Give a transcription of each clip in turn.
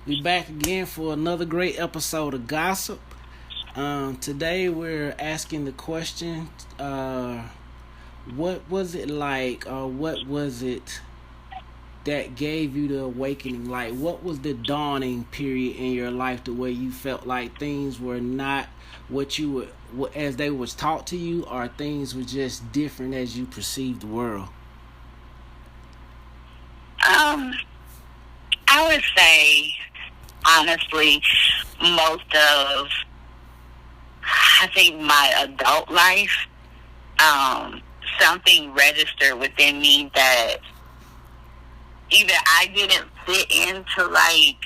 We back again for another great episode of Gossip. Today we're asking the question, what was it like, or what was it that gave you the awakening? Like, what was the dawning period in your life to where you felt like things were not what you were, as they was taught to you, or things were just different as you perceived the world? Um, I would say, honestly, most of, I think, my adult life, something registered within me that either I didn't fit into, like,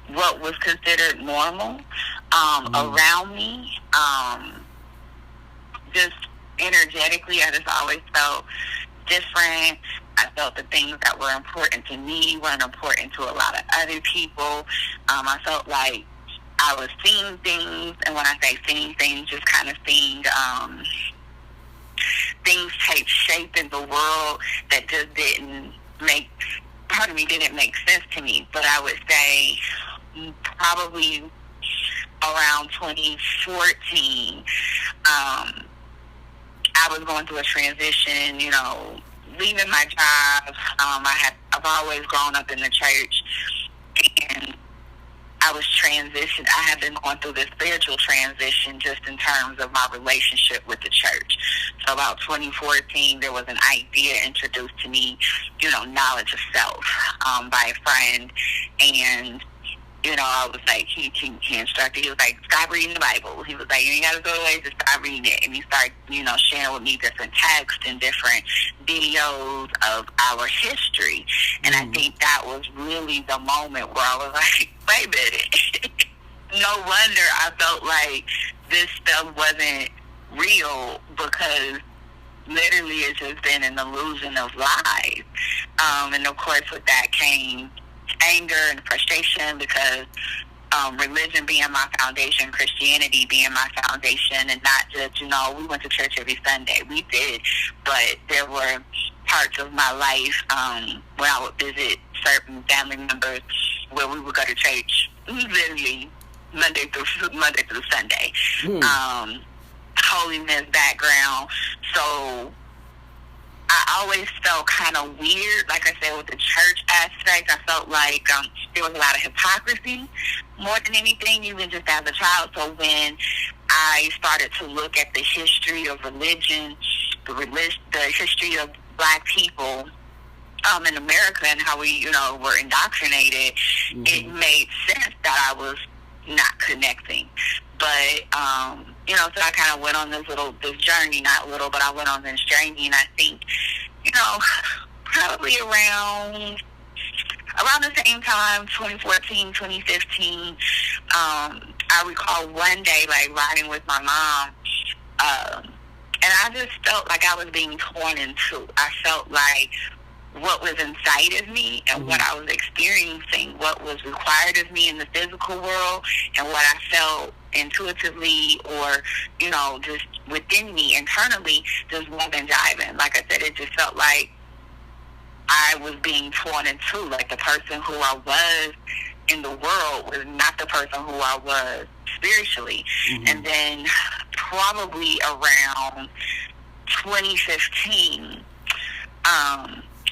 what was considered normal around me. Just energetically, I just always felt different. I felt the things that were important to me weren't important to a lot of other people. I felt like I was seeing things, and when I say seeing things, just kind of seeing things take shape in the world that just didn't make sense to me. But I would say probably around 2014, I was going through a transition, leaving my job. I've always grown up in the church, and I have been going through this spiritual transition just in terms of my relationship with the church. So about 2014, there was an idea introduced to me, knowledge of self, by a friend. And I was like, he instructed. He was like, stop reading the Bible. He was like, you ain't got to go away, just stop reading it. And he started, sharing with me different texts and different videos of our history. And I think that was really the moment where I was like, wait a minute. No wonder I felt like this stuff wasn't real, because literally it's just been an illusion of lies. And of course with that came anger and frustration, because religion being my foundation, Christianity being my foundation, and not just, we went to church every Sunday. We did, but there were parts of my life when I would visit certain family members where we would go to church literally Monday through Sunday. Holiness background. So I always felt kind of weird, like I said, with the church aspect. I felt like there was a lot of hypocrisy more than anything, even just as a child. So when I started to look at the history of religion, the history of Black people in America, and how we, were indoctrinated, it made sense that I was not connecting. But, so I kind of went on this journey, not little, but I went on this journey, and I think, probably around the same time, 2014, 2015, I recall one day, like, riding with my mom, and I just felt like I was being torn in two. I felt like what was inside of me and what I was experiencing, what was required of me in the physical world, and what I felt intuitively or, just within me internally, just wasn't jiving. Like I said, it just felt like I was being torn in two. Like the person who I was in the world was not the person who I was spiritually. And then probably around 2015,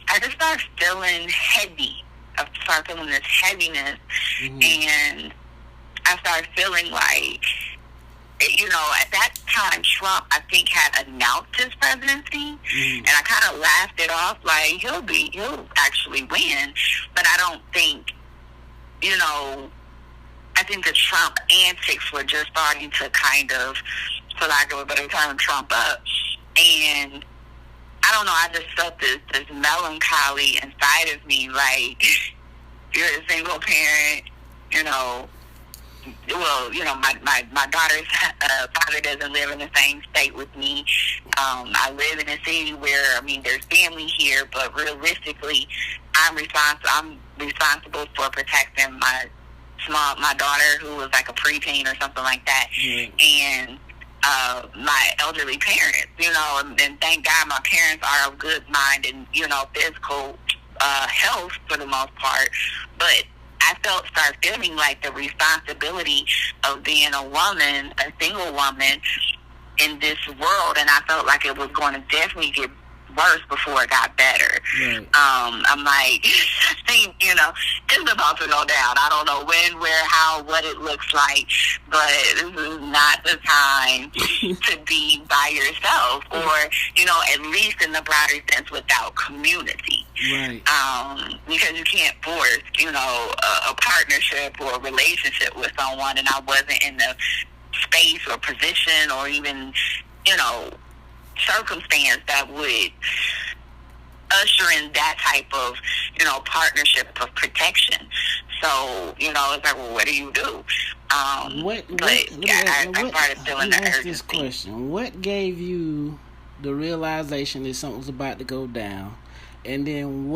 I just started feeling heavy. I started feeling this heaviness, and I started feeling like, at that time, Trump, I think, had announced his presidency, and I kind of laughed it off, like, he'll actually win, but I don't think, I think the Trump antics were just starting to kind of, for lack of a better term, Trump up, and I don't know, I just felt this melancholy inside of me, like, you're a single parent, my daughter's father doesn't live in the same state with me. I live in a city where, there's family here, but realistically, I'm responsible for protecting my daughter, who was like a preteen or something like that, and my elderly parents, and thank God my parents are of good mind and, physical health for the most part, but I start feeling like the responsibility of being a woman, a single woman in this world, and I felt like it was going to definitely get worse before it got better. Right. I'm like, you know, it's about to go down. I don't know when, where, how, what it looks like, but this is not the time to be by yourself, or, you know, at least in the broader sense, without community. Right. Because you can't force, you know, a partnership or a relationship with someone, and I wasn't in the space or position or even, you know, circumstance that would usher in that type of, you know, partnership of protection. So, you know, it's like, well, what do you do? I started feeling the urgency. This question: what gave you the realization that something was about to go down, and then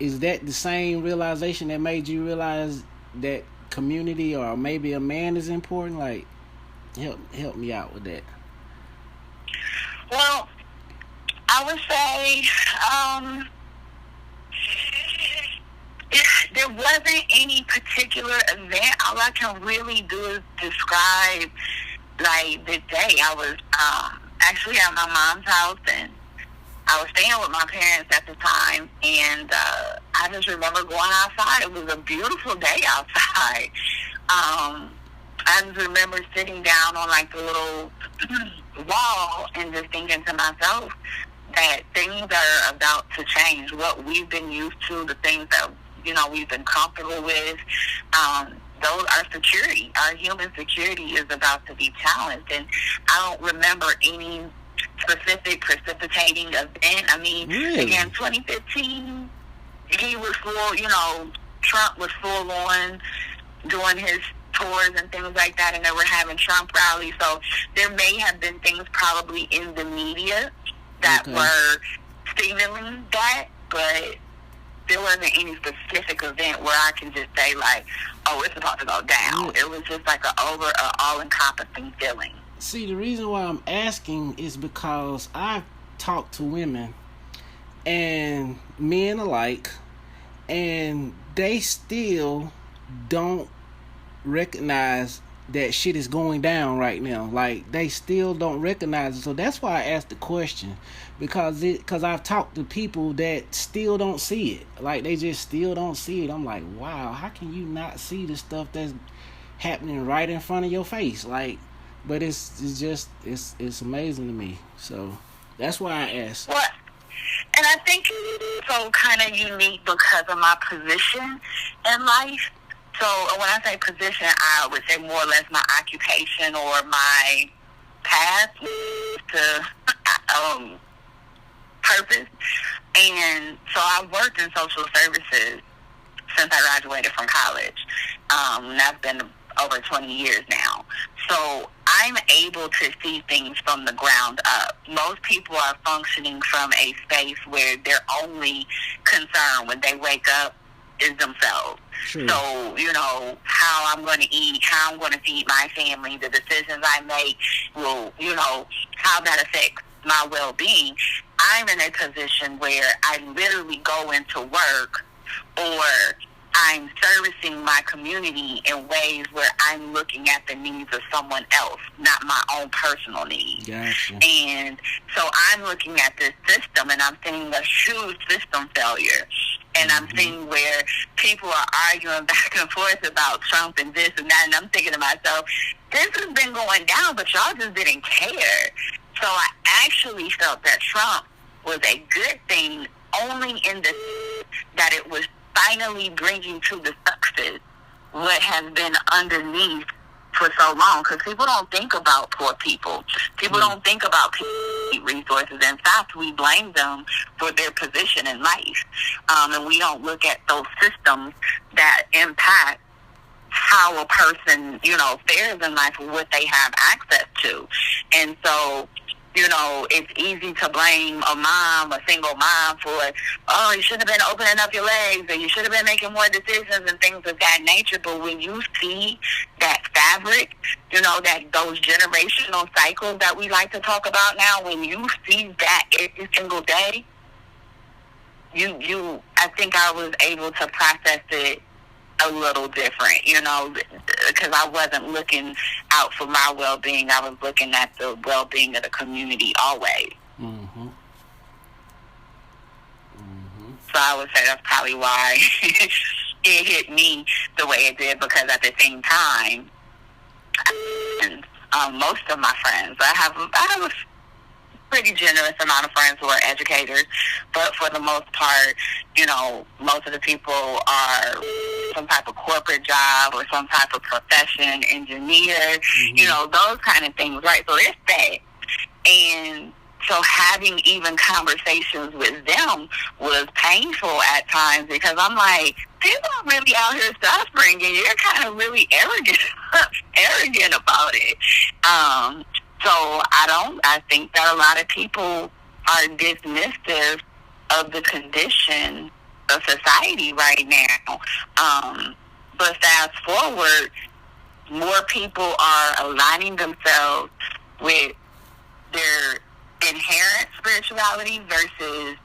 is that the same realization that made you realize that community or maybe a man is important? Like, help me out with that. Well, I would say there wasn't any particular event. All I can really do is describe, like, the day. I was actually at my mom's house, and I was staying with my parents at the time, and I just remember going outside. It was a beautiful day outside. I just remember sitting down on, like, the little wall and just thinking to myself that things are about to change. What we've been used to, the things that, you know, we've been comfortable with, those are security. Our human security is about to be challenged. And I don't remember any specific precipitating event. I mean, really? Again, 2015, he was full, you know, Trump was full on doing his tours and things like that, and they were having Trump rallies. So there may have been things probably in the media that were signaling that, but there wasn't any specific event where I can just say, like, oh, it's about to go down. It was just like an all-encompassing feeling. See, the reason why I'm asking is because I've talked to women and men alike, and they still don't recognize that shit is going down right now. Like, they still don't recognize it. So that's why I asked the question, because I've talked to people that still don't see it. Like, they just still don't see it. I'm like, wow, how can you not see the stuff that's happening right in front of your face? Like, but it's amazing to me. So that's why I asked. Well, and I think it's so kind of unique because of my position in life. So when I say position, I would say more or less my occupation or my path to purpose. And so I worked in social services since I graduated from college. That's been over 20 years now. So I'm able to see things from the ground up. Most people are functioning from a space where their only concern when they wake up is themselves. Sure. So, you know, how I'm going to eat, how I'm going to feed my family, the decisions I make will, you know, how that affects my well-being. I'm in a position where I literally go into work, or I'm servicing my community in ways where I'm looking at the needs of someone else, not my own personal needs. Gotcha. And so I'm looking at this system, and I'm seeing a huge system failure. And I'm seeing where people are arguing back and forth about Trump and this and that, and I'm thinking to myself, this has been going down, but y'all just didn't care. So I actually felt that Trump was a good thing only in the that it was finally bringing to the surface what has been underneath for so long, because people don't think about poor people. People don't think about people who need resources. In fact, we blame them for their position in life. And we don't look at those systems that impact how a person, you know, fares in life or what they have access to. And so, you know, it's easy to blame a mom, a single mom, for, oh, you should have been opening up your legs, or you should have been making more decisions and things of that nature. But when you see that fabric, you know, that those generational cycles that we like to talk about now, when you see that every single day, I think I was able to process it a little different, because I wasn't looking out for my well-being. I was looking at the well-being of the community always. Mm-hmm. So I would say that's probably why it hit me the way it did, because at the same time, most of my friends, I have a pretty generous amount of friends who are educators, but for the most part, most of the people are some type of corporate job or some type of profession, engineer, those kind of things, right? So there's that. And so having even conversations with them was painful at times, because I'm like, people are really out here suffering, and you're kind of really arrogant about it. So I think that a lot of people are dismissive of the condition of society right now. But fast forward, more people are aligning themselves with their inherent spirituality versus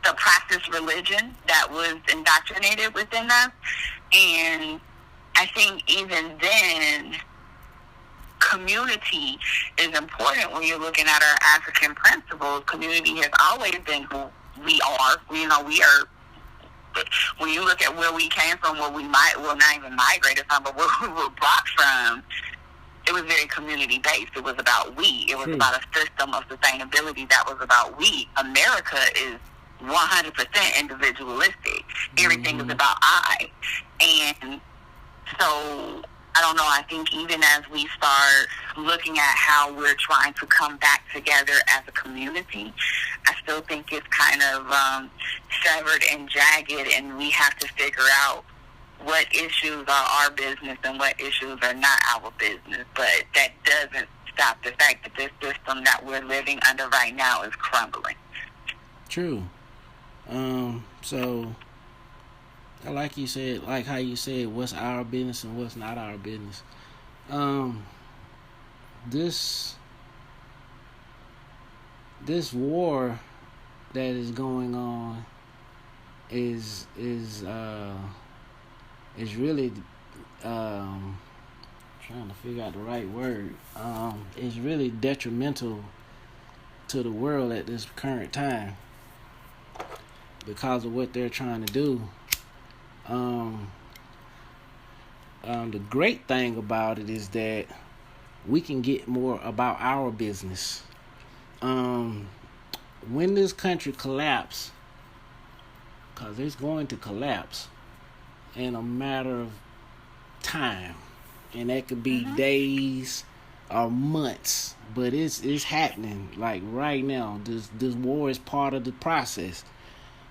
the practice religion that was indoctrinated within us. And I think even then, community is important when you're looking at our African principles. Community has always been who we are. We are. When you look at where we came from, not even migrated from, but where we were brought from, it was very community-based. It was about we. It was about a system of sustainability that was about we. America is 100% individualistic. Everything is about I. And so, I don't know, I think even as we start looking at how we're trying to come back together as a community, I still think it's kind of severed and jagged, and we have to figure out what issues are our business and what issues are not our business. But that doesn't stop the fact that this system that we're living under right now is crumbling. True. So, like how you said, what's our business and what's not our business. This war that is going on is really trying to figure out the right word. Is really detrimental to the world at this current time because of what they're trying to do. The great thing about it is that we can get more about our business. When this country collapses, because it's going to collapse in a matter of time, and that could be days or months, but it's happening like right now. This war is part of the process.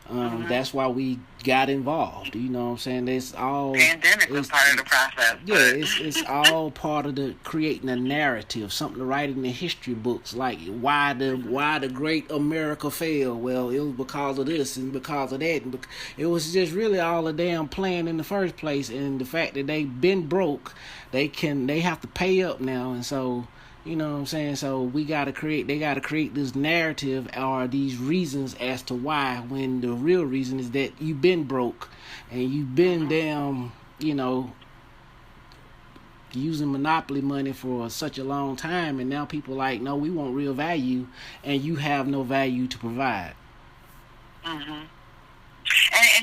That's why we got involved. You know what I'm saying? It's all pandemic was part of the process. Yeah, it's all part of the creating a narrative, something to write in the history books, like why the great America fell. Well, it was because of this and because of that. And it was just really all a damn plan in the first place, and the fact that they've been broke, they have to pay up now, and so. You know what I'm saying? So they got to create this narrative or these reasons as to why, when the real reason is that you've been broke and you've been damn, using monopoly money for such a long time, and now people like, no, we want real value, and you have no value to provide. And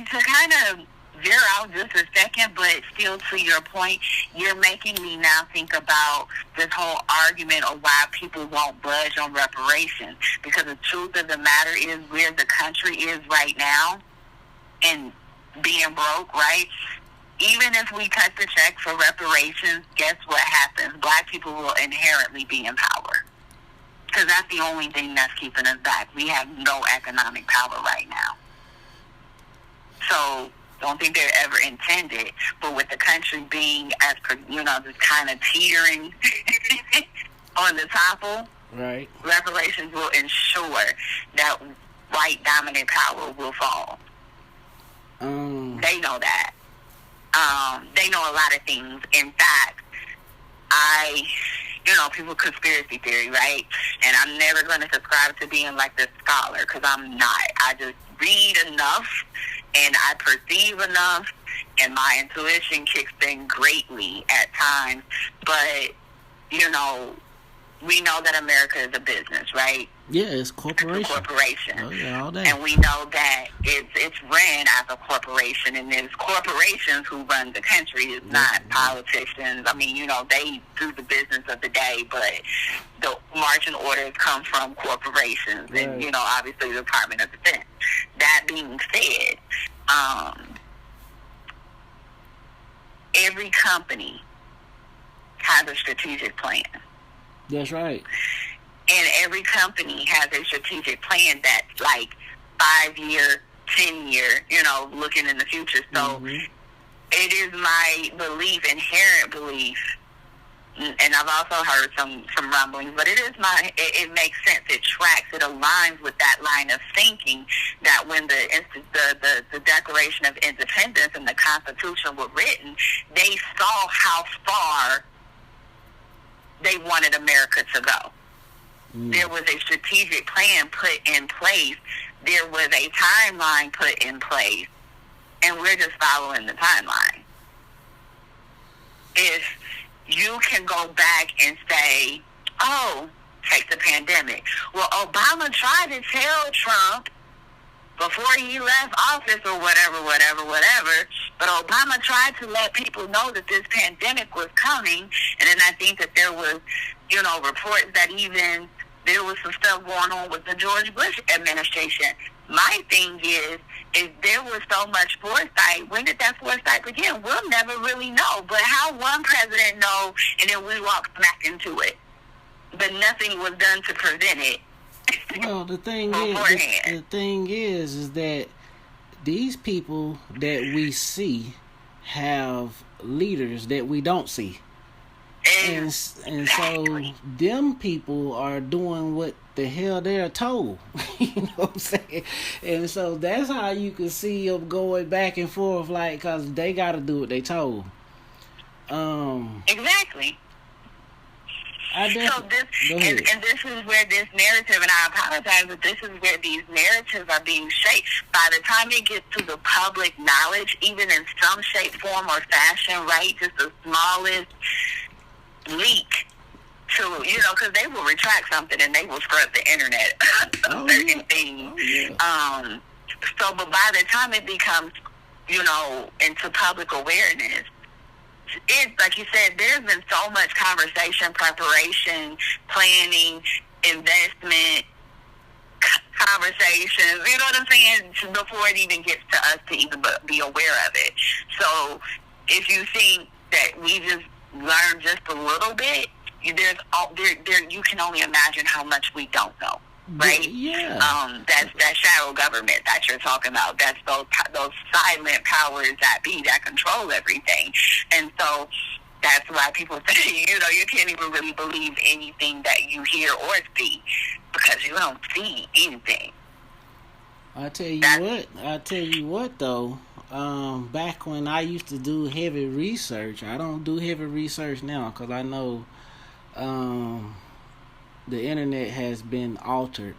to kind of veer out just a second, but still to your point, you're making me now think about this whole argument of why people won't budge on reparations. Because the truth of the matter is, where the country is right now and being broke, right? Even if we cut the check for reparations, guess what happens? Black people will inherently be in power. Because that's the only thing that's keeping us back. We have no economic power right now. So, don't think they're ever intended, but with the country being just kind of teetering on the topple, right? Reparations will ensure that white dominant power will fall. They know that. They know a lot of things. In fact, people conspiracy theory, right? And I'm never going to subscribe to being like this scholar because I'm not. I just read enough and I perceive enough, and my intuition kicks in greatly at times. But, we know that America is a business, right? Yeah, it's corporation. It's a corporation. Oh, yeah, all day. And we know that it's ran as a corporation, and it's corporations who run the country. It's not politicians. I mean, they do the business of the day, but the marching orders come from corporations, right. And, obviously the Department of Defense. That being said, every company has a strategic plan. That's right. And every company has a strategic plan that's like 5-year, 10-year, looking in the future. So it is my belief, inherent belief, and I've also heard some rumblings, but it makes sense. It tracks, it aligns with that line of thinking that when the Declaration of Independence and the Constitution were written, they saw how far they wanted America to go. There was a strategic plan put in place. There was a timeline put in place. And we're just following the timeline. If you can go back and say, take the pandemic. Well, Obama tried to tell Trump before he left office or whatever, but Obama tried to let people know that this pandemic was coming, and then I think that there was, reports that even there was some stuff going on with the George Bush administration. My thing is there was so much foresight. When did that foresight begin? We'll never really know, but how one president know, and then we walk smack into it, but nothing was done to prevent it. Well, the thing is that these people that we see have leaders that we don't see. And so them people are doing what the hell they're told. You know what I'm saying? And so that's how you can see them going back and forth, like, because they got to do what they told. Exactly. And this is where this narrative, and I apologize, but this is where these narratives are being shaped. By the time it gets to the public knowledge, even in some shape, form, or fashion, right, just the smallest leak to, because they will retract something and they will scrub the internet, certain things. So, but by the time it becomes, into public awareness, it's like you said, there's been so much conversation, preparation, planning, investment, conversations, you know what I'm saying, before it even gets to us to even be aware of it. So if you think that we just learned just a little bit, you can only imagine how much we don't know. Right? Yeah. That's that shadow government that you're talking about. That's those silent powers that be that control everything. And so that's why people say, you can't even really believe anything that you hear or see because you don't see anything. I tell you what though, back when I used to do heavy research, I don't do heavy research now because I know the internet has been altered,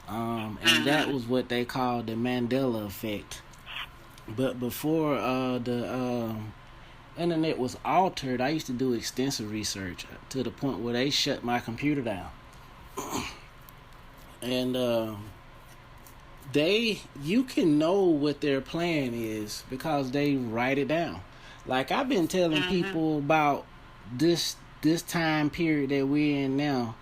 and that was what they call the Mandela effect. But before the internet was altered, I used to do extensive research to the point where they shut my computer down. And you can know what their plan is because they write it down. Like I've been telling people about this time period that we're in now.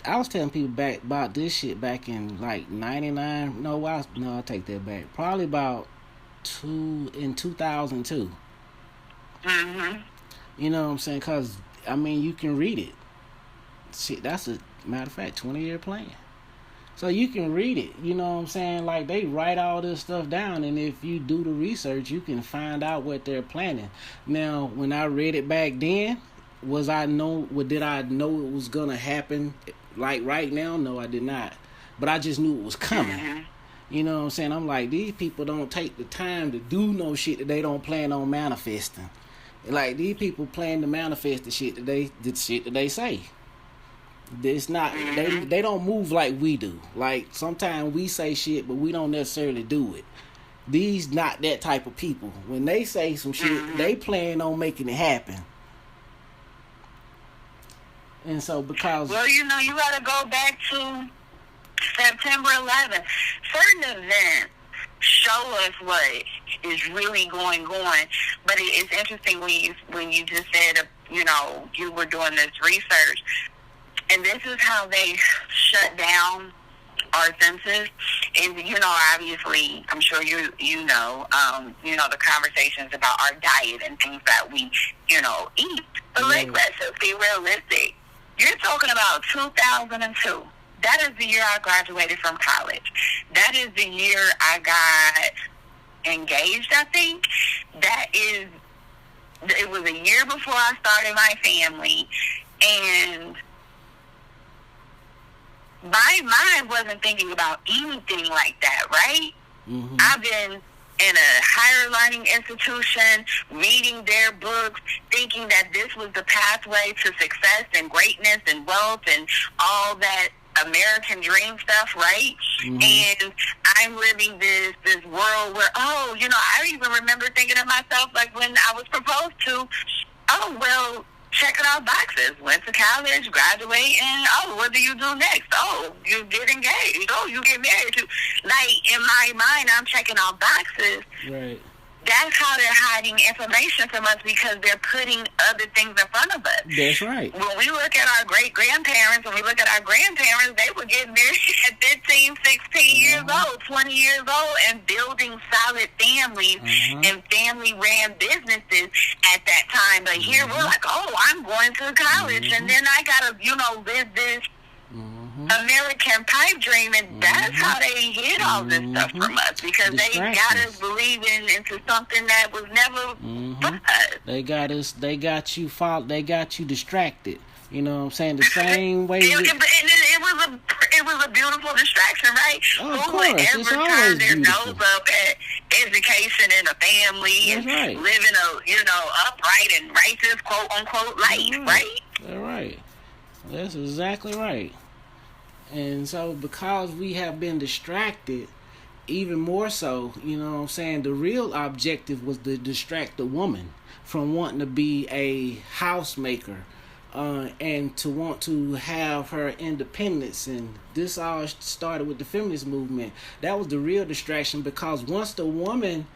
I was telling people back about this shit back in like 99. No, I take that back. Probably about 2002. You know what I'm saying? Because, you can read it. Shit, that's a matter of fact, 20-year plan. So you can read it. You know what I'm saying? Like they write all this stuff down, and if you do the research, you can find out what they're planning. Now, when I read it back then, did I know it was gonna happen? Like right now, no, I did not. But I just knew it was coming. You know what I'm saying? I'm like, these people don't take the time to do no shit that they don't plan on manifesting. Like these people plan to manifest the shit that they say. It's not they don't move like we do. Like sometimes we say shit, but we don't necessarily do it. These not that type of people. When they say some shit, they plan on making it happen. And so because well, you know, you got to go back to September 11th. Certain events show us what is really going on. But it's interesting when you just said, you know, you were doing this research. And this is how they shut down our senses. And, you know, obviously, I'm sure you know, the conversations about our diet and things that we, you know, eat. But let's just be realistic. You're talking about 2002. That is the year I graduated from college. That is the year I got engaged, I think. It was a year before I started my family. And my mind wasn't thinking about anything like that, right? Mm-hmm. I've been in a higher learning institution, reading their books, thinking that this was the pathway to success and greatness and wealth and all that American dream stuff, right? Mm-hmm. And I'm living this world where, you know, I even remember thinking to myself, like when I was proposed to, checking off boxes. Went to college, graduate, and what do you do next? You get engaged. You get married. Like in my mind, I'm checking off boxes. Right. That's how they're hiding information from us because they're putting other things in front of us. That's right. When we look at our great-grandparents, when we look at our grandparents, they were getting married at 15, 16 years old, 20 years old, and building solid families and family-ran businesses at that time. But here we're like, I'm going to college, and then I got to, live this American pipe dream, and that's how they hid all this stuff from us because they got us believing into something that was never for us. They got you distracted. You know what I'm saying? The same way. It was a beautiful distraction, right? Oh, who would ever turn their nose up at education and a family and living a upright and righteous quote unquote life, right? All right. That's exactly right. And so because we have been distracted, even more so, you know what I'm saying, the real objective was to distract the woman from wanting to be a housemaker and to want to have her independence. And this all started with the feminist movement. That was the real distraction because once the woman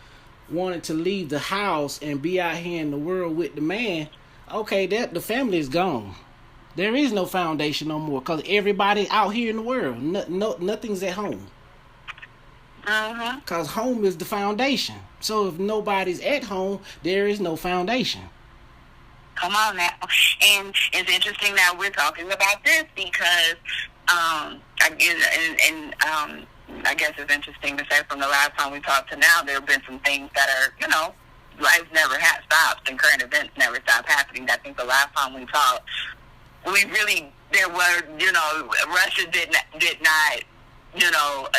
wanted to leave the house and be out here in the world with the man, the family is gone. There is no foundation no more because everybody out here in the world, nothing's at home. Because home is the foundation. So if nobody's at home, there is no foundation. Come on now. And it's interesting that we're talking about this because, I guess it's interesting to say from the last time we talked to now, there have been some things that are, life never has stopped and current events never stop happening. I think the last time we talked, Russia did not,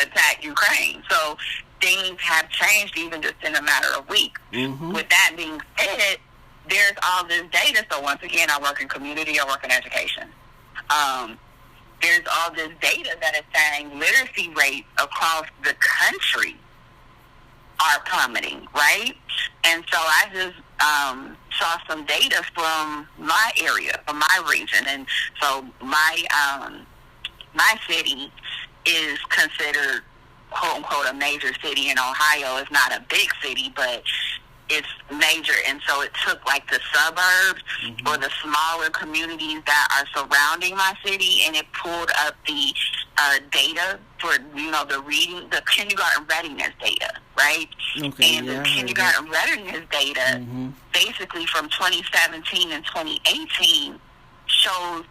attack Ukraine. So things have changed even just in a matter of weeks. Mm-hmm. With that being said, there's all this data. So once again, I work in community, I work in education. There's all this data that is saying literacy rates across the country are plummeting, right? And so I just saw some data from my area, from my region, and so my city is considered quote unquote a major city in Ohio. It's not a big city, but it's major, and so it took like the suburbs or the smaller communities that are surrounding my city, and it pulled up the data for the kindergarten readiness data, right? Okay, and the kindergarten readiness data, basically from 2017 and 2018, shows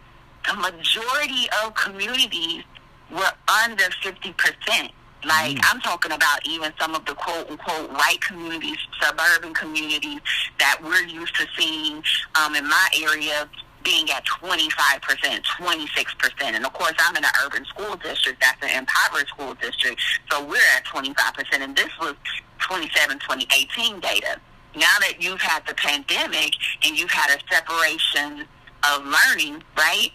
the majority of communities were under 50%. Like, I'm talking about even some of the quote-unquote white communities, suburban communities that we're used to seeing in my area being at 25%, 26%. And, of course, I'm in an urban school district. That's an impoverished school district. So we're at 25%. And this was 2018 data. now that you've had the pandemic and you've had a separation of learning, right?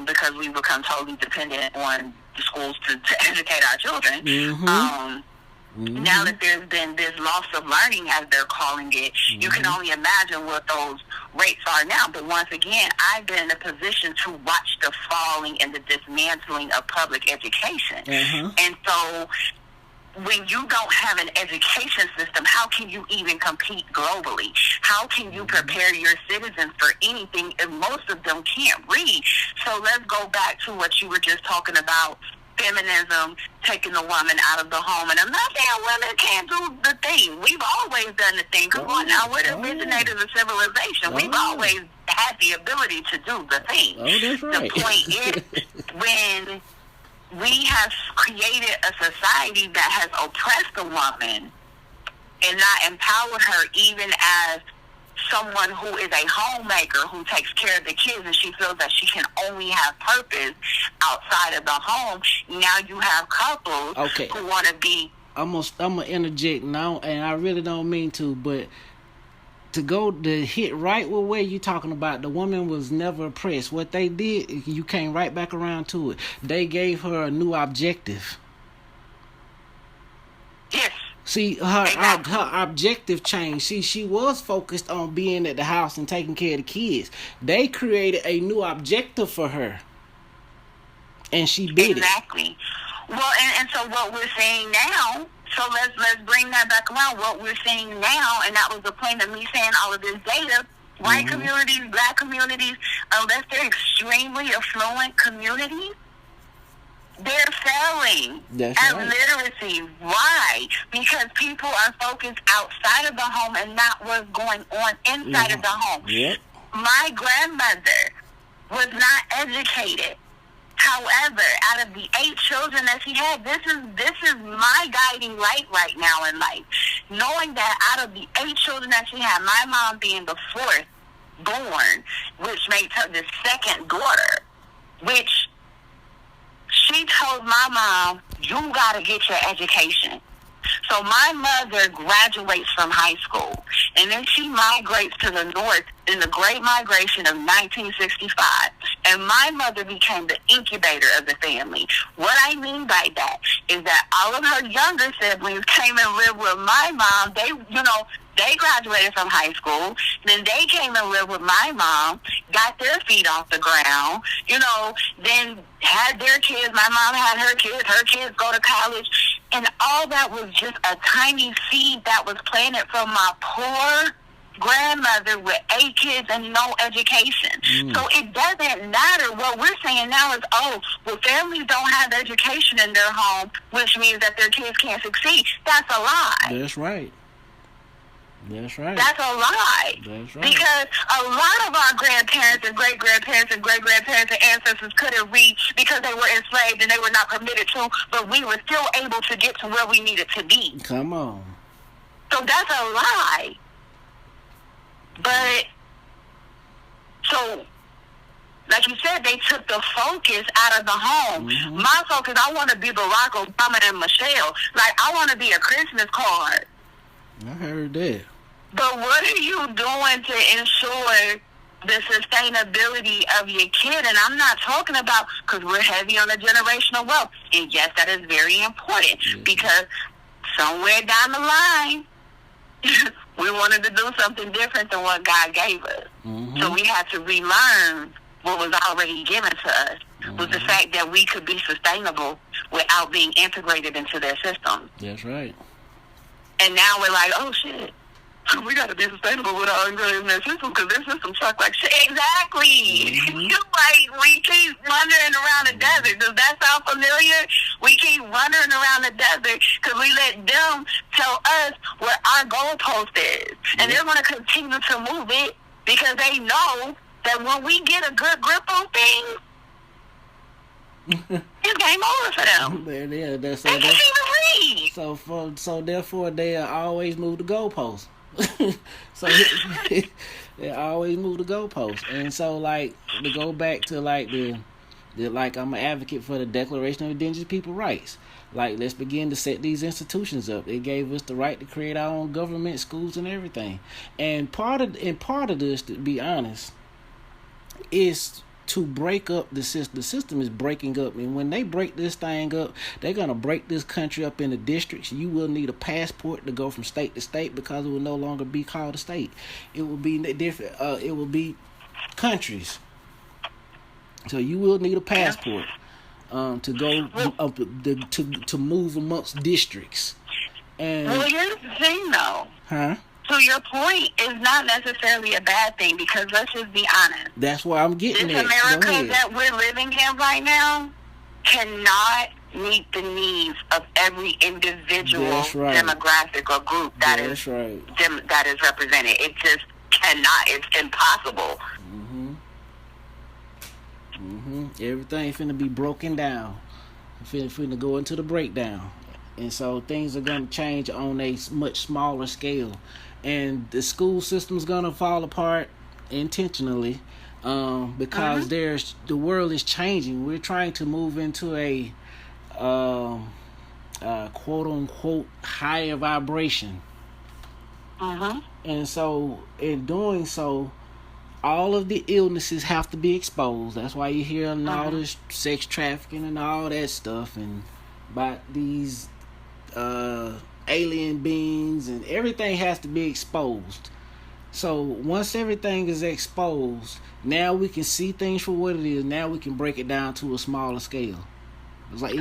Because we become totally dependent on the schools to educate our children. Now that there's been this loss of learning, as they're calling it, you can only imagine what those rates are now. But once again, I've been in a position to watch the falling and the dismantling of public education. And so when you don't have an education system, how can you even compete globally? How can you prepare your citizens for anything if most of them can't read? So let's go back to what you were just talking about, feminism, taking the woman out of the home. And I'm not saying women can't do the thing. We've always done the thing. Come on now, we're the originators of civilization. We've always had the ability to do the thing. That's right. The point is, when we have created a society that has oppressed the woman and not empowered her even as someone who is a homemaker who takes care of the kids, and she feels that she can only have purpose outside of the home. Now you have couples who want to be... I'm gonna interject now, and I really don't mean to, but to hit right with where you talking about, the woman was never oppressed. What they did, you came right back around to it. They gave her a new objective. Yes. See, her objective changed. See, she was focused on being at the house and taking care of the kids. They created a new objective for her, and she did it. Exactly. Well, and so what we're saying now, so let's bring that back around. What we're seeing now, and that was the point of me saying all of this data, white communities, black communities, unless they're extremely affluent communities, they're failing at literacy. Why? Because people are focused outside of the home and not what's going on inside of the home. My grandmother was not educated. However, out of the 8 children that she had, this is my guiding light right now in life. Knowing that out of the 8 children that she had, my mom being the 4th born, which made her the 2nd daughter, which she told my mom, you got to get your education. So my mother graduates from high school, and then she migrates to the north in the Great Migration of 1965. And my mother became the incubator of the family. What I mean by that is that all of her younger siblings came and lived with my mom. They graduated from high school. Then they came and lived with my mom, got their feet off the ground, then had their kids. My mom had her kids go to college. And all that was just a tiny seed that was planted from my poor grandmother with 8 kids and no education. So it doesn't matter. What we're saying now is, families don't have education in their home, which means that their kids can't succeed. That's a lie. That's right. That's right. That's a lie. That's right. Because a lot of our grandparents and great-grandparents and great-grandparents and ancestors couldn't read because they were enslaved and they were not permitted to, but we were still able to get to where we needed to be. Come on. So that's a lie. But, so, like you said, they took the focus out of the home. My focus, I want to be Barack Obama and Michelle. Like, I want to be a Christmas card. I heard that. But what are you doing to ensure the sustainability of your kid? And I'm not talking about, because we're heavy on the generational wealth. And yes, that is very important, because somewhere down the line, we wanted to do something different than what God gave us. So we had to relearn what was already given to us, was the fact that we could be sustainable without being integrated into their system. That's right. And now we're like, oh, shit, we got to be sustainable without integrating in their system because their system sucks like shit. Exactly. Like, we keep wandering around the desert. Does that sound familiar? We keep wandering around the desert because we let them tell us what our goalpost is. And they're going to continue to move it because they know that when we get a good grip on things, it's game over for them. Yeah, they can't even read. So therefore, they always move the goalpost. So they always move the goalpost. And so, like, to go back to like the Like, I'm an advocate for the Declaration of Indigenous People Rights. Like, let's begin to set these institutions up. It gave us the right to create our own government, schools, and everything. And part of this, to be honest, is to break up the system. The system is breaking up, and when they break this thing up, they're gonna break this country up into districts. You will need a passport to go from state to state because it will no longer be called a state. It will be different. It will be countries. So you will need a passport to go to move amongst districicts. And well, here's the thing, though. Huh? So your point is not necessarily a bad thing, because let's just be honest. That's why I'm getting this at. America that we're living in right now cannot meet the needs of every individual demographic or group that is represented. It just cannot. It's impossible. Everything finna be broken down. Finna go into the breakdown. And so things are going to change on a much smaller scale. And the school system's going to fall apart intentionally because the world is changing. We're trying to move into a quote-unquote higher vibration. And so in doing so, all of the illnesses have to be exposed. That's why you hear all this sex trafficking and all that stuff, and about these alien beings, and everything has to be exposed. So once everything is exposed, now we can see things for what it is. Now we can break it down to a smaller scale. It's like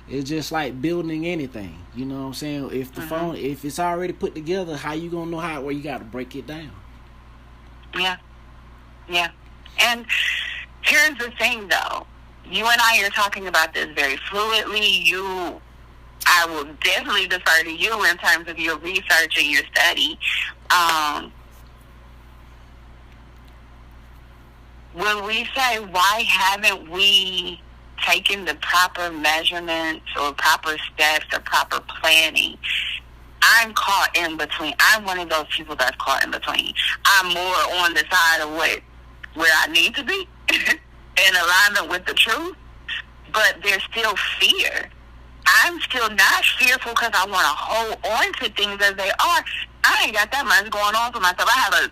it's just like building anything. You know what I'm saying? If the phone, if it's already put together, how you gonna know how? Well, you got to break it down. Yeah. And here's the thing, though. You and I are talking about this very fluidly. I will definitely defer to you in terms of your research and your study. When we say, why haven't we taken the proper measurements or proper steps or proper planning, I'm caught in between. I'm one of those people that's caught in between. I'm more on the side of where I need to be in alignment with the truth, but there's still fear. I'm still not fearful because I want to hold on to things as they are. I ain't got that much going on for myself. I have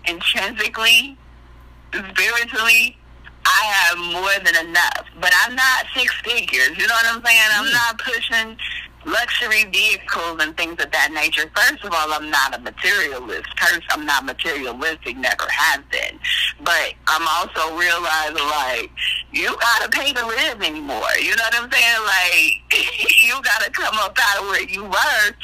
intrinsically, spiritually, I have more than enough. But I'm not six figures. You know what I'm saying? I'm not pushing luxury vehicles and things of that nature. First of all, I'm not a materialist. I'm not materialistic, never have been. But I'm also realizing, like, you gotta pay to live anymore. You know what I'm saying? Like, you gotta come up out of where you were,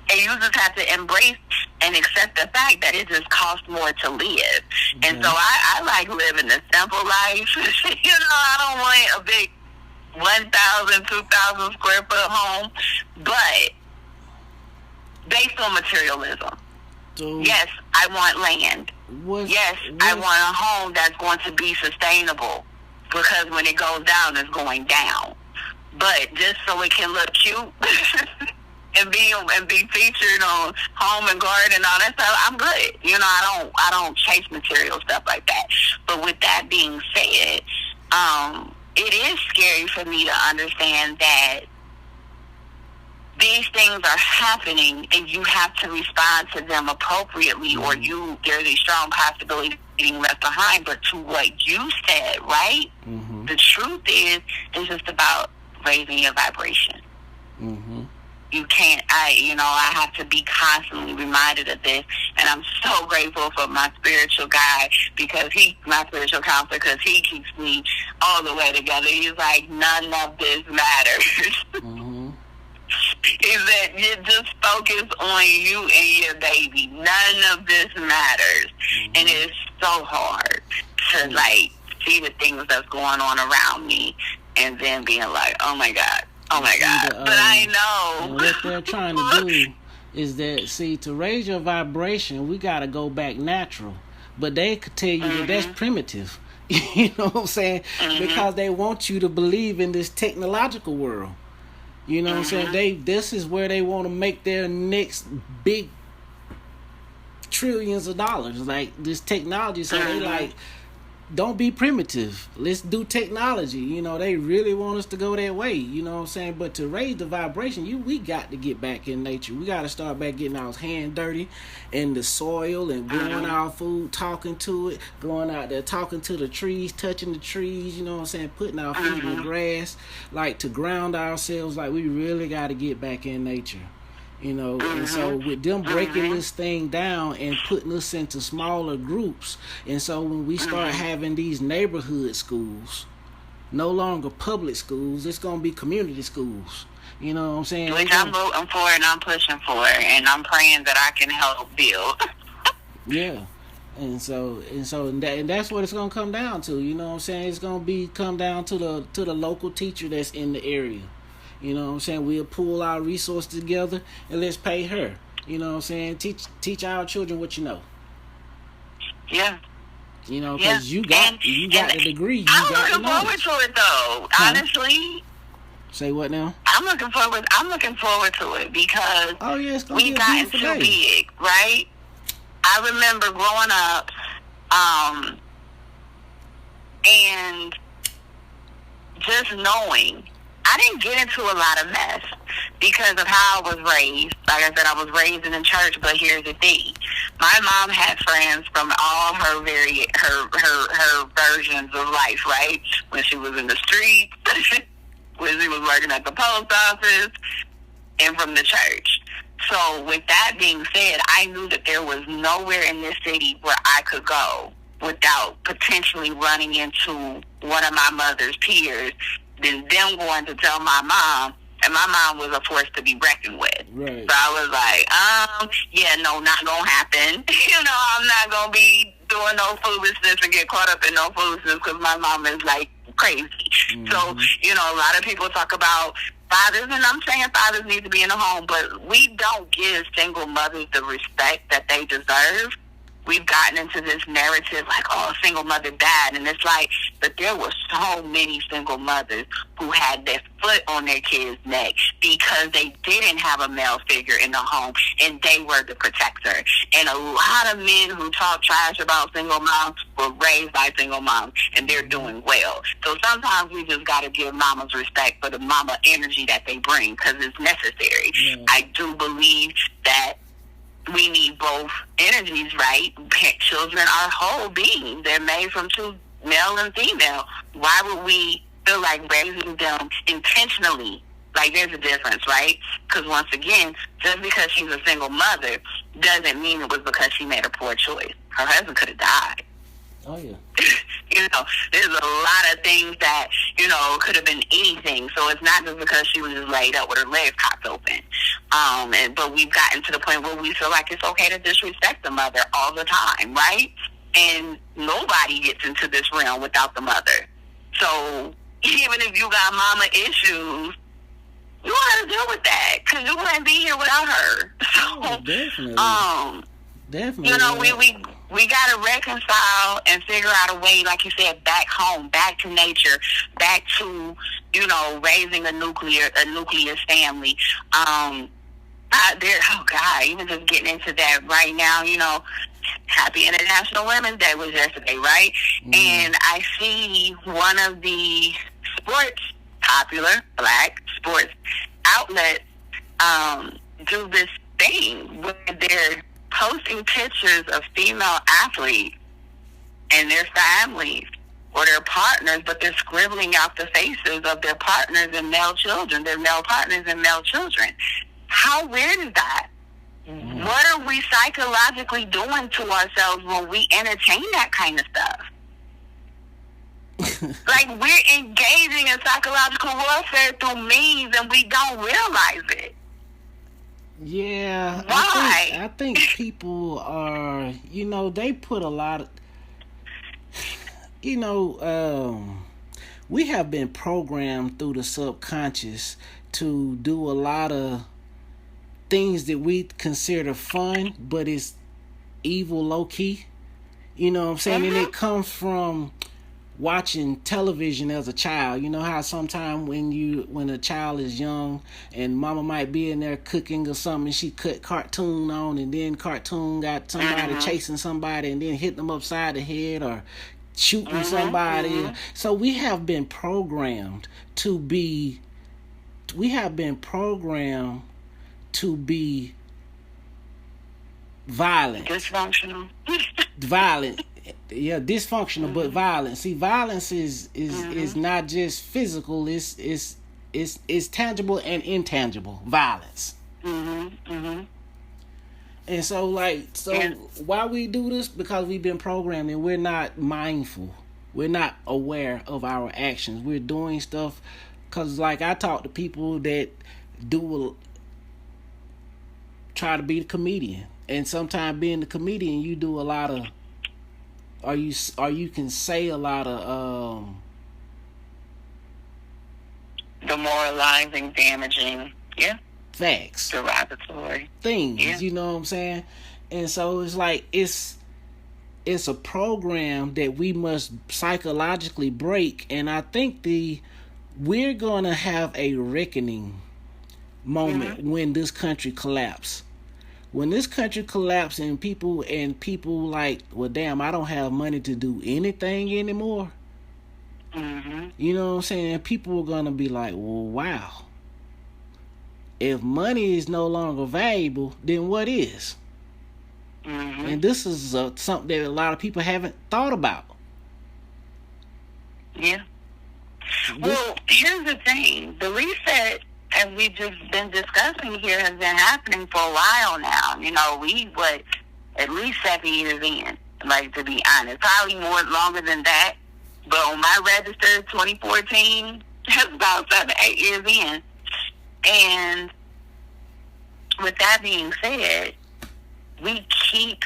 and you just have to embrace and accept the fact that it just costs more to live. And so I like living a simple life. You know, I don't want a big 1,000, 2,000 square foot home, but based on materialism. So, yes, I want land. I want a home that's going to be sustainable, because when it goes down, it's going down. But just so it can look cute and be featured on Home and Garden and all that stuff, I'm good. You know, I don't chase material stuff like that. But with that being said, it is scary for me to understand that these things are happening and you have to respond to them appropriately, or there's a strong possibility of being left behind. But to what you said, right? The truth is, it's just about raising your vibration. You can't, I have to be constantly reminded of this, and I'm so grateful for my spiritual guide, my spiritual counselor, because he keeps me all the way together. He's like, none of this matters. He said, you just focus on you and your baby. None of this matters. And it's so hard to, like, see the things that's going on around me, and then being like, oh my God. But I know. What they're trying to do is that, to raise your vibration, we got to go back natural. But they could tell you that that's primitive. You know what I'm saying? Because they want you to believe in this technological world. You know what I'm saying? This is where they want to make their next big trillions of dollars. Like, this technology. So they like, don't be primitive. Let's do technology. You know, they really want us to go that way. You know what I'm saying? But to raise the vibration, we got to get back in nature. We got to start back getting our hands dirty in the soil and growing our food, talking to it, going out there talking to the trees, touching the trees. You know what I'm saying? Putting our feet in the grass, like to ground ourselves. Like we really got to get back in nature. You know, and so with them breaking this thing down and putting us into smaller groups, and so when we start having these neighborhood schools, no longer public schools, it's going to be community schools. You know what I'm saying? Which I'm voting for and I'm pushing for, and I'm praying that I can help build. Yeah. And that's what it's gonna come down to. You know what I'm saying? It's gonna come down to the local teacher that's in the area. You know what I'm saying? We'll pull our resources together and let's pay her. You know what I'm saying? Teach our children what you know. Yeah. You know, because you got the degree. I'm looking forward to it though. Honestly. Say what now? I'm looking forward to it because we've gotten too big, right? I remember growing up, and just knowing I didn't get into a lot of mess because of how I was raised. Like I said, I was raised in the church, but here's the thing. My mom had friends from all her versions of life, right? When she was in the streets, when she was working at the post office, and from the church. So with that being said, I knew that there was nowhere in this city where I could go without potentially running into one of my mother's peers, then them going to tell my mom, and my mom was a force to be reckoned with. Right. So I was like, yeah, no, not gonna happen. I'm not gonna be doing no foolishness and get caught up in no foolishness because my mom is like crazy. Mm-hmm. So, a lot of people talk about fathers, and I'm saying fathers need to be in the home, but we don't give single mothers the respect that they deserve. We've gotten into this narrative like, single mother bad. And it's like, but there were so many single mothers who had their foot on their kids' neck because they didn't have a male figure in the home and they were the protector. And a lot of men who talk trash about single moms were raised by single moms and they're doing well. So sometimes we just got to give mamas respect for the mama energy that they bring because it's necessary. Yeah. I do believe that we need both energies, right? Children are whole beings. They're made from two, male and female. Why would we feel like raising them intentionally? Like, there's a difference, right? Because once again, just because she's a single mother doesn't mean it was because she made a poor choice. Her husband could have died. Oh, yeah. There's a lot of things that, could have been anything. So it's not just because she was just laid up with her legs cocked open. But we've gotten to the point where we feel like it's okay to disrespect the mother all the time, right? And nobody gets into this realm without the mother. So even if you got mama issues, you got to deal with that because you wouldn't be here without her. So, definitely. Definitely. We got to reconcile and figure out a way, like you said, back home, back to nature, back to, raising a nucleus family. Even just getting into that right now, Happy International Women's Day was yesterday, right? Mm-hmm. And I see one of the popular black sports outlets do this thing where they're posting pictures of female athletes and their families or their partners, but they're scribbling out the faces of their partners and male children, their male partners and male children. How weird is that? Mm-hmm. What are we psychologically doing to ourselves when we entertain that kind of stuff? Like, we're engaging in psychological warfare through memes and we don't realize it. Yeah. Why? I think people are, they put a lot of, we have been programmed through the subconscious to do a lot of things that we consider fun, but it's evil low key. You know what I'm saying? Mm-hmm. And it comes from watching television as a child. You know how sometimes when a child is young and mama might be in there cooking or something, she cut cartoon on, and then cartoon got somebody chasing somebody and then hit them upside the head or shooting somebody. So we have been programmed to be violent. Dysfunctional. Violent. Yeah, dysfunctional but violent. See, violence is not just physical, it's tangible and intangible violence. And so why we do this? Because we've been programmed and we're not mindful. We're not aware of our actions. We're doing stuff because, like, I talk to people that try to be a comedian, and sometimes being a comedian, you do a lot of, or you can say a lot of demoralizing, damaging, facts, derogatory things. You know what I'm saying? And so it's like it's a program that we must psychologically break, and I think we're gonna have a reckoning moment when this country collapses. When this country collapses and people like, well, damn, I don't have money to do anything anymore. You know what I'm saying? People are gonna be like, well, wow. If money is no longer valuable, then what is? And this is something that a lot of people haven't thought about. Yeah. Well, here's the thing. The reset, as we've just been discussing here, has been happening for a while now. You know, at least 7 years in, like, to be honest. Probably more longer than that. But on my register, 2014, that's about 7, 8 years in. And with that being said, we keep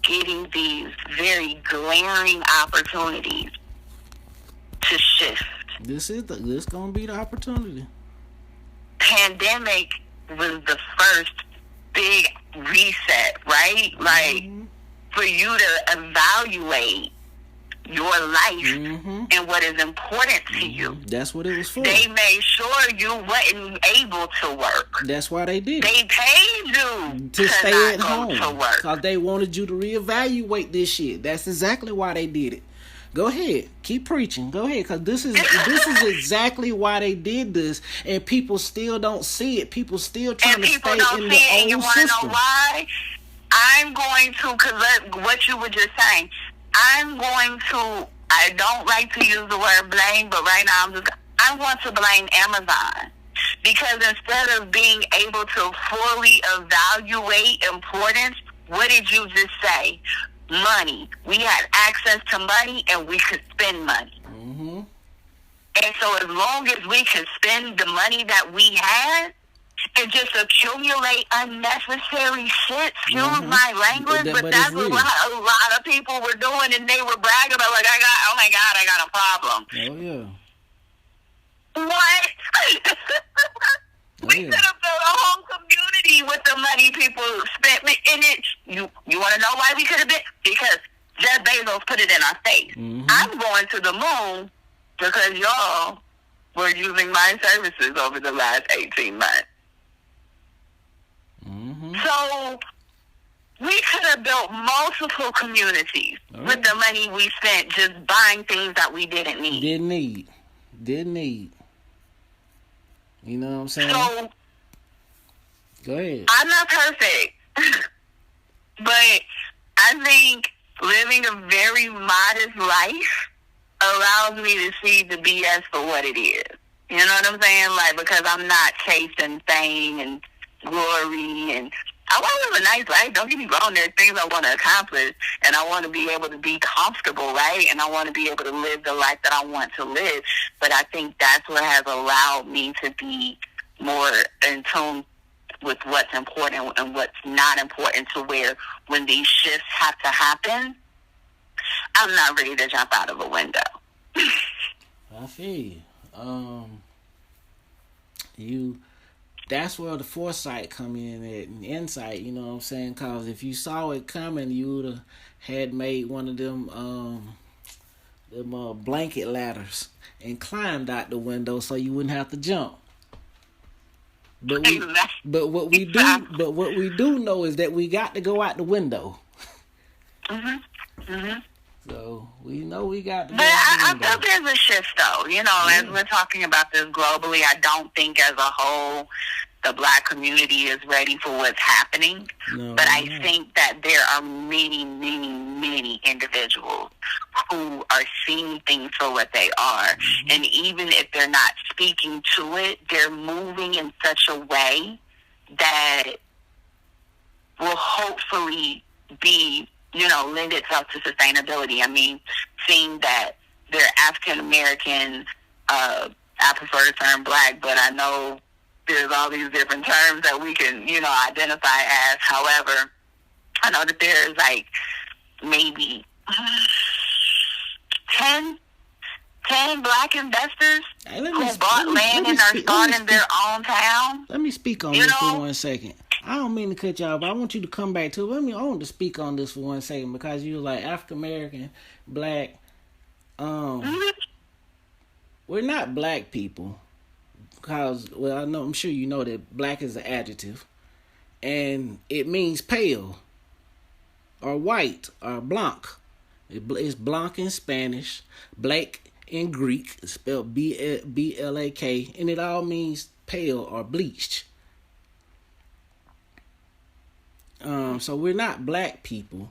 getting these very glaring opportunities to shift. This gonna be the opportunity. Pandemic was the first big reset, right? Like, for you to evaluate your life and what is important to you. That's what it was for. They made sure you wasn't able to work. That's why they did it. They paid you to stay at home to work. Because they wanted you to reevaluate this shit. That's exactly why they did it. Go ahead, keep preaching. Go ahead, because this is exactly why they did this, and people still don't see it. People still trying to stay in the old system. You want to know why? I'm going to, because what you were just saying, I don't like to use the word blame, but right now I want to blame Amazon. Because instead of being able to fully evaluate importance, what did you just say? Money. We had access to money and we could spend money. And so as long as we could spend the money that we had and just accumulate unnecessary shit, excuse my language, but that's what a lot of people were doing, and they were bragging about, like, oh my God, I got a problem. Oh, yeah. What? We could have built a whole community with the money people spent in it. You want to know why we could have been? Because Jeff Bezos put it in our face. I'm going to the moon because y'all were using my services over the last 18 months. So we could have built multiple communities with the money we spent just buying things that we didn't need. Didn't need. You know what I'm saying? So, go ahead. I'm not perfect, but I think living a very modest life allows me to see the BS for what it is. You know what I'm saying? Like, because I'm not chasing fame and glory, and I want to live a nice life. Don't get me wrong. There's things I want to accomplish, and I want to be able to be comfortable, right? And I want to be able to live the life that I want to live. But I think that's what has allowed me to be more in tune with what's important and what's not important, to where when these shifts have to happen, I'm not ready to jump out of a window. I feel you. That's where the foresight come in at, and insight, you know what I'm saying? Because if you saw it coming, you would have had made one of them blanket ladders and climbed out the window so you wouldn't have to jump. But what we do know is that we got to go out the window. So we know we got to But go out the I window. feel there's a shift, though. You know, as we're talking about this globally, I don't think as a whole the Black community is ready for what's happening. No, but I no. think that there are many, many, many individuals who are seeing things for what they are. Mm-hmm. And even if they're not speaking to it, they're moving in such a way that will hopefully be, you know, lend itself to sustainability. I mean, seeing that they're African American, I prefer the term Black, but I know there's all these different terms that we can, you know, identify as. However, I know that there's like maybe 10 Black investors who bought land and are starting their own town. Let me speak on this for 1 second. I don't mean to cut y'all, but I want you to come back to it. I want to speak on this for 1 second because you're like African American, Black. We're not Black people because, well, I'm sure you know that Black is an adjective, and it means pale, or white, or blanc. It's blanc in Spanish, Blake in Greek, it's spelled B-L-A-K, and it all means pale or bleached. So we're not Black people.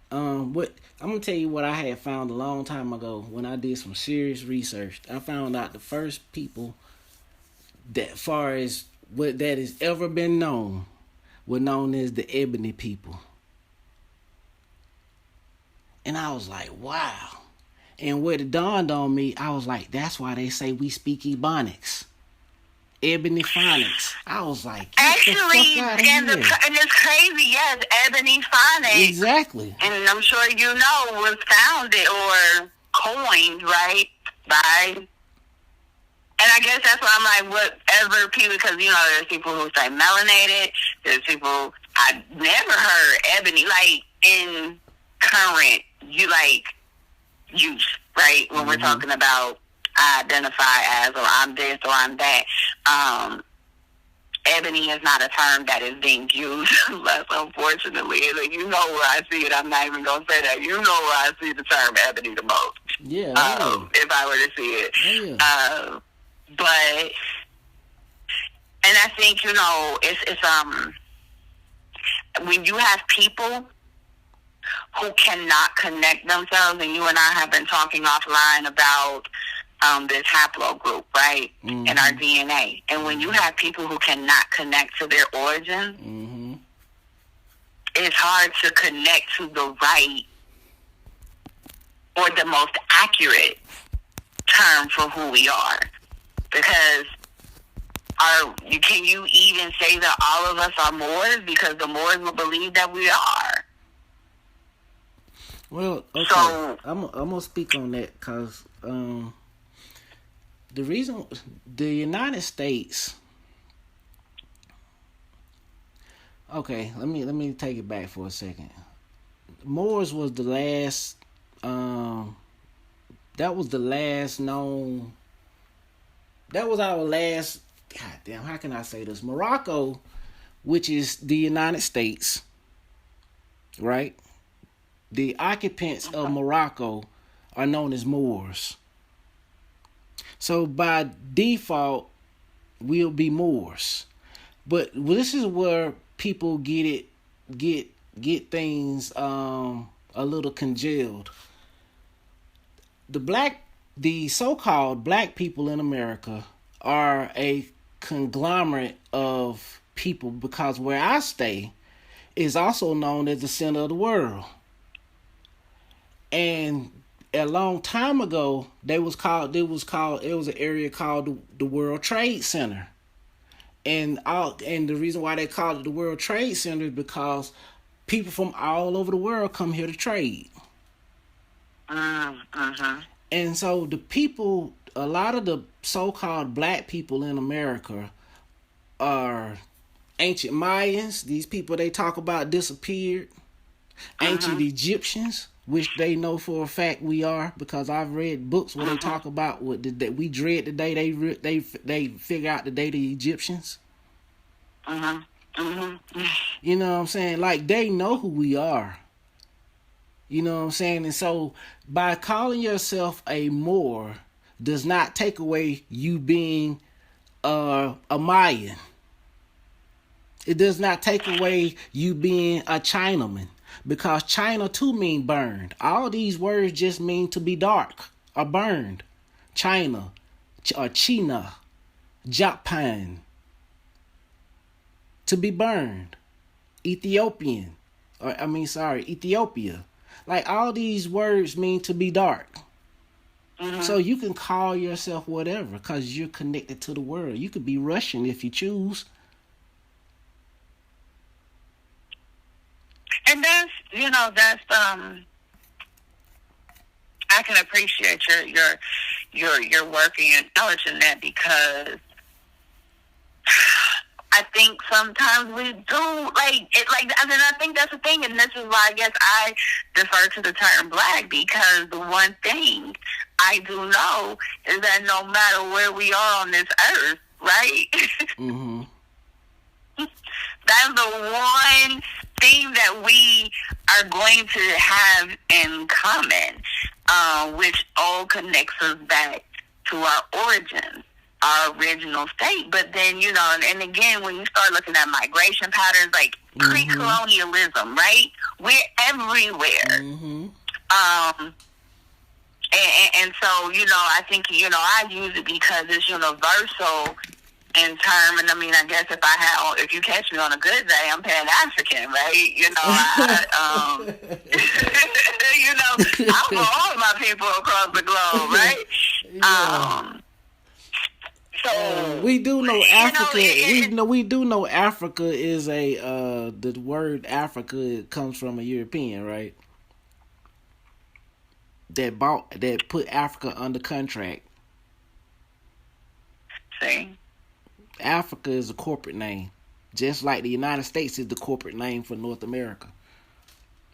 What I'm gonna tell you what I had found a long time ago when I did some serious research. I found out the first people that far as what that has ever been known were known as the Ebony people. And I was like, wow. And when it dawned on me, I was like, that's why they say we speak Ebonics. Ebony Phonics. I was like, actually, and it's crazy, yes, Ebony Phonics. Exactly. And I'm sure you know was founded or coined, right, by, and I guess that's why I'm like, whatever people, because, you know, there's people who say melanated, there's people, I've never heard Ebony, like, in current, use, right, when we're talking about I identify as, or I'm this, or I'm that. Ebony is not a term that is being used less, unfortunately. You know where I see it. I'm not even going to say that. You know where I see the term ebony the most. Yeah. If I were to see it. Yeah. But, and I think, you know, it's when you have people who cannot connect themselves, and you and I have been talking offline about this haplogroup, right, in our DNA. And when you have people who cannot connect to their origins, it's hard to connect to the right or the most accurate term for who we are. Because can you even say that all of us are Moors? Because the Moors will believe that we are. Well, okay. So, I'm gonna speak on that because the reason the United States. Okay, let me take it back for a second. Moors was the last. That was the last known. That was our last. God damn, how can I say this? Morocco, which is the United States, right? The occupants of Morocco are known as Moors. So by default, we'll be Moors. But this is where people get things a little congealed. The so-called Black people in America are a conglomerate of people because where I stay is also known as the center of the world. And a long time ago, it was an area called the World Trade Center. And the reason why they called it the World Trade Center is because people from all over the world come here to trade. And so a lot of the so-called Black people in America are ancient Mayans. These people they talk about disappeared. Ancient Egyptians, which they know for a fact we are, because I've read books where they talk about that we dread the day they figure out the day the Egyptians. You know what I'm saying? Like they know who we are. You know what I'm saying? And so by calling yourself a Moor does not take away you being a Mayan. It does not take away you being a Chinaman. Because China too mean burned. All these words just mean to be dark or burned. China or China, Japan, to be burned. Ethiopian, Ethiopia. Like all these words mean to be dark. Mm-hmm. So you can call yourself whatever because you're connected to the world. You could be Russian if you choose. And that's I can appreciate your work and your knowledge in that, because I think sometimes we do like it, and I think that's the thing, and this is why I guess I defer to the term Black, because the one thing I do know is that no matter where we are on this earth, right? Mm-hmm. That's the one thing that we are going to have in common, which all connects us back to our origins, our original state. But then, and again, when you start looking at migration patterns, like pre-colonialism, right? We're everywhere. Mm-hmm. And so, I think, I use it because it's universal in term, and I mean, I guess if you catch me on a good day, I'm Pan-African, right? I'm for all of my people across the globe, right? Yeah. So we do know Africa. We do know Africa is the word Africa comes from a European, right? That put Africa under contract. See. Africa is a corporate name, just like the United States is the corporate name for North America.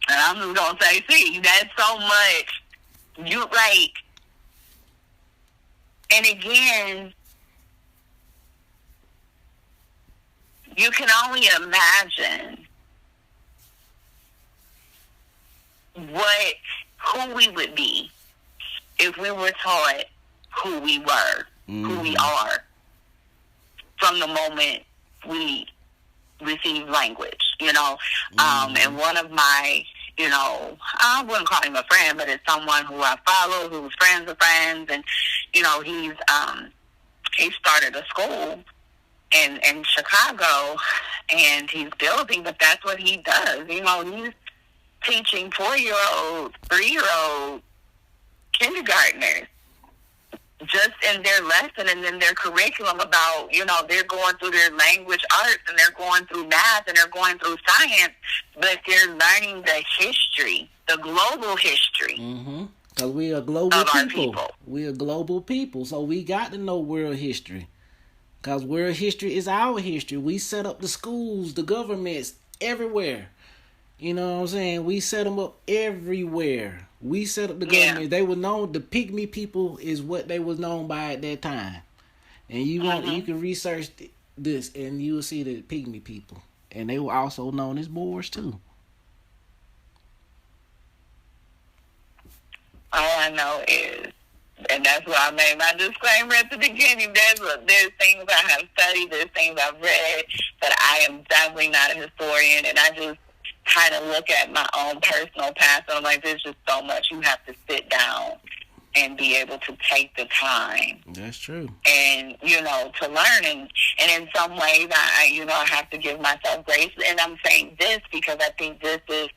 And I'm just gonna say, see, that's so much. You like, and again, you can only imagine who we would be if we were taught who we were, who we are, from the moment we receive language, and one of my, I wouldn't call him a friend, but it's someone who I follow, who's friends of friends, and, he started a school in Chicago, and he's building, but that's what he does, he's teaching 4-year-olds, 3-year-olds, kindergartners, just in their lesson and in their curriculum about, they're going through their language arts and they're going through math and they're going through science, but they're learning the history, the global history. Mm-hmm. Because we are global people. We are global people, so we got to know world history. Because world history is our history. We set up the schools, the governments, everywhere. You know what I'm saying? We set them up everywhere. We set up the government. Yeah. They were known, the Pygmy people is what they was known by at that time. And you can research this and you will see the Pygmy people. And they were also known as Moors too. All I know is, and that's why I made my disclaimer at the beginning, there's things I have studied, there's things I've read, but I am definitely not a historian, and I just kind of look at my own personal past, and I'm like, there's just so much you have to sit down and be able to take the time. That's true. And, to learn. And in some ways, I have to give myself grace. And I'm saying this because I think this is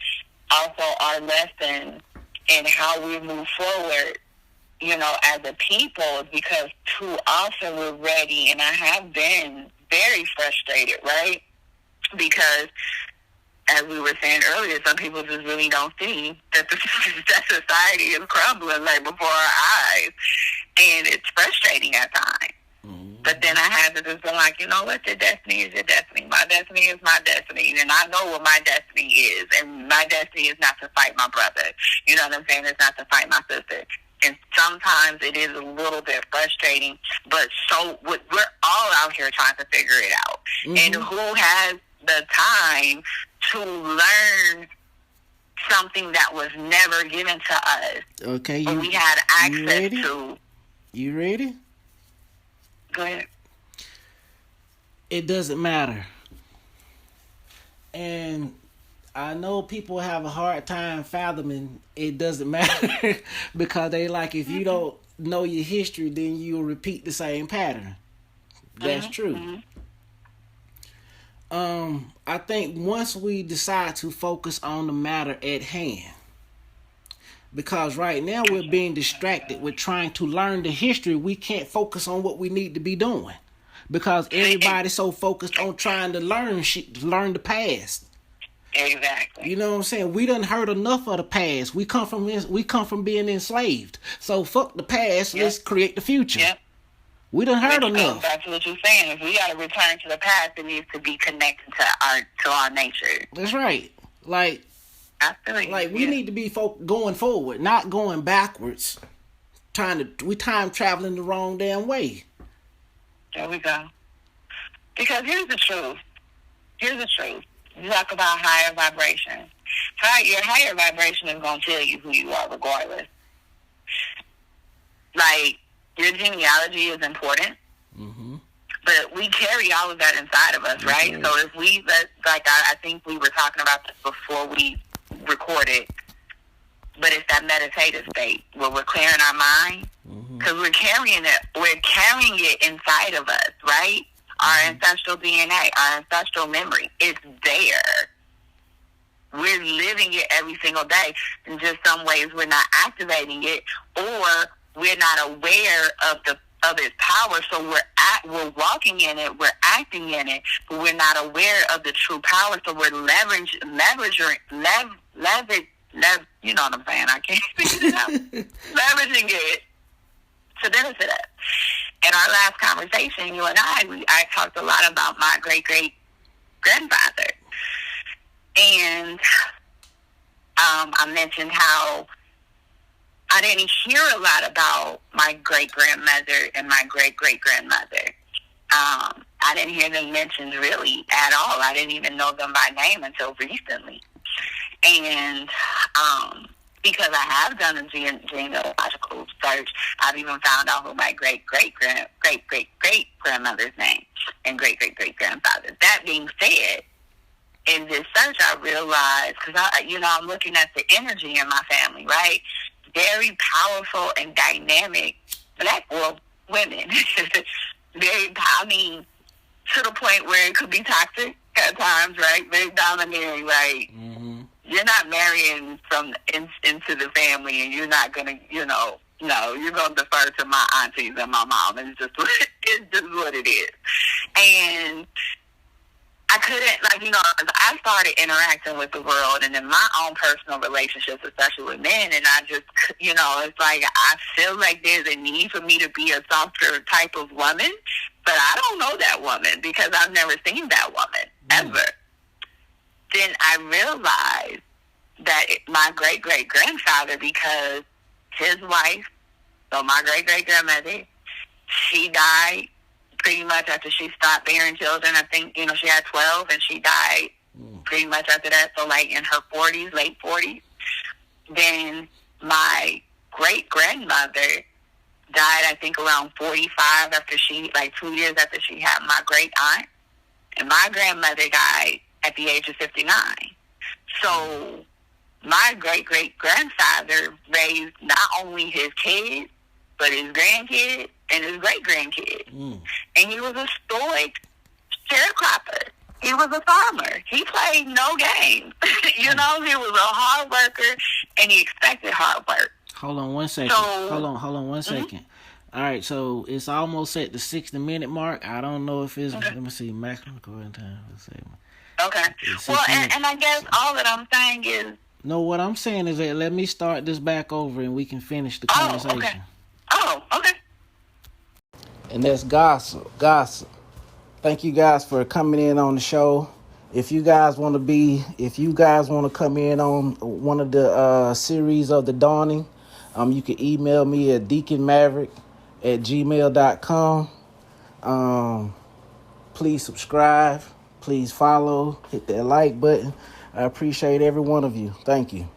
also our lesson in how we move forward, as a people, because too often we're ready, and I have been very frustrated, right? Because as we were saying earlier, some people just really don't see that that society is crumbling like before our eyes. And it's frustrating at times. Mm-hmm. But then I had to just be like, what? Your destiny is your destiny. My destiny is my destiny. And I know what my destiny is. And my destiny is not to fight my brother. You know what I'm saying? It's not to fight my sister. And sometimes it is a little bit frustrating. But we're all out here trying to figure it out. Mm-hmm. And who has the time to learn something that was never given to us. Okay, we had access to. You ready? Go ahead. It doesn't matter. And I know people have a hard time fathoming it doesn't matter because they like, if you don't know your history, then you'll repeat the same pattern. That's true. I think once we decide to focus on the matter at hand, because right now we're being distracted with trying to learn the history, we can't focus on what we need to be doing because everybody's so focused on trying to learn the past. Exactly. You know what I'm saying? We done heard enough of the past. We come from being enslaved. So fuck the past. Let's create the future. Yep. We done heard enough. That's what you're saying. If we got to return to the past, it needs to be connected to our nature. That's right. Like we need to be going forward, not going backwards. We time traveling the wrong damn way. There we go. Because here's the truth. You talk about higher vibration. Your higher vibration is going to tell you who you are regardless. Like, your genealogy is important, but we carry all of that inside of us, right? So if I think we were talking about this before we recorded, but it's that meditative state where we're clearing our mind, because we're carrying it inside of us, right? Our ancestral DNA, our ancestral memory, it's there. We're living it every single day. In just some ways, we're not activating it, or we're not aware of its power. So we're walking in it, we're acting in it, but we're not aware of the true power. So we're leveraging, you know what I'm saying? I can't figure it out. Leveraging it to benefit us. In our last conversation, you and I talked a lot about my great-great-grandfather. And I mentioned how I didn't hear a lot about my great-grandmother and my great-great-grandmother. I didn't hear them mentioned really at all. I didn't even know them by name until recently. And because I have done a genealogical search, I've even found out who my great-great-great-great-grandmother's name and great-great-great-grandfather. That being said, in this search, I realized, because I'm looking at the energy in my family, right? Very powerful and dynamic women. To the point where it could be toxic at times, right? Very domineering, right? You're not marrying into the family, and you're not gonna, you're gonna defer to my aunties and my mom. It's just what it is. And I couldn't, I started interacting with the world and in my own personal relationships, especially with men, and I just, it's like I feel like there's a need for me to be a softer type of woman, but I don't know that woman because I've never seen that woman, ever. Then I realized that my great-great-grandfather, because his wife, so my great-great-grandmother, she died pretty much after she stopped bearing children. I think, she had 12 and she died pretty much after that. So like in her 40s, late 40s. Then my great-grandmother died, I think, around 45 after 2 years after she had my great aunt. And my grandmother died at the age of 59. So my great-great-grandfather raised not only his kids, but his grandkids and his great-grandkids. And he was a stoic sharecropper. He was a farmer. He played no games. He was a hard worker, and he expected hard work. Hold on one second. Hold on one second. All right, so it's almost at the 60-minute mark. I don't know if it's, let me see, maximum recording time. Let's see. Okay. Well, and I guess all that I'm saying is... No, what I'm saying is that let me start this back over and we can finish the conversation. Oh, okay. And that's Gossip. Thank you guys for coming in on the show. If you guys want to come in on one of the series of The Dawning, you can email me at deaconmaverick@gmail.com. Please subscribe. Please follow. Hit that like button. I appreciate every one of you. Thank you.